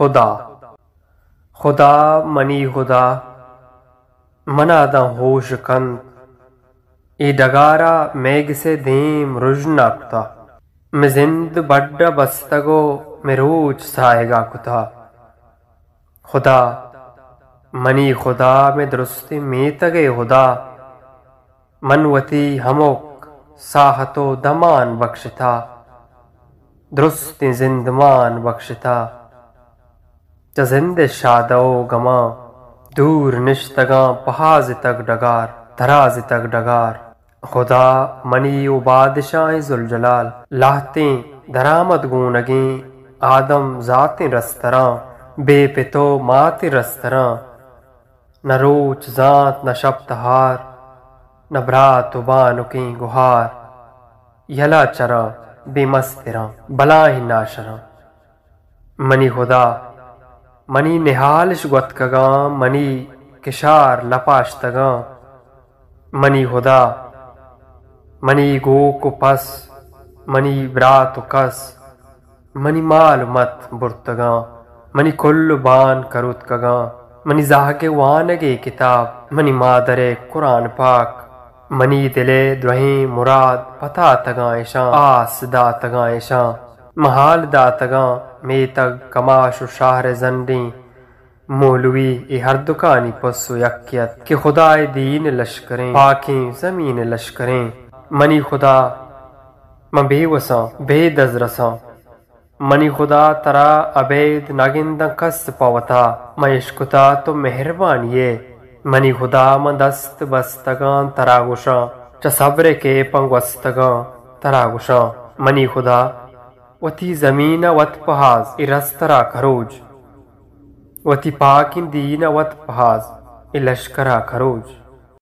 خدا خدا منی خدا مناداں ہوش کند ای ڈگارا میگ سے دیم رجنا کتا میں زند بڑا بستگو میں روچ سائے گا کتا خدا منی خدا میں درستی میتگے خدا منوتی ہموک ساحتو دمان بخشتا درستی زندمان بخشتا چا زند شادو گما دور نشتگاں پہاز تک ڈگار دراز تک ڈگار خدا منی و بادشاہ ذوالجلال لاہتیں درآمد گونگیں آدم ذاتیں رستراں بے پتو مات رستراں نہ روچ ذات نہ شب تہار نہ برات و بانکیں گہار یلا چراں بے مستراں بلاہیں ناشراں منی خدا منی نہالش گوتکگاں منی کشار لپاشتگاں منی خدا منی گوک و پس منی برات و کس منی مال مت برتگاں منی کل بان کرتگاں منی زاہگ وانگے کتاب منی مادر قرآن پاک منی دلے دوہیں مراد پتا تگاں ایشاں آس داتگاں ایشاں محال داتگاں میں تگ کماش و شاہر زنڈیں مولوی ای ہر دکانی پس و یکیت کہ خدای دین لشکریں پاکیں زمین لشکریں منی خدا من بے وساں بے دزرساں منی خدا ترا عبید نگندہ کس پاوتا میں عشقتا تو مہربانیے منی خدا من دست بستگاں ترا گشاں چا صبر کے پنگوستگاں ترا گشاں منی خدا وتی زمین وت پہاز ای رسترا کھروج وتی پاکین دین وت پہاز ای لشکرا کھروج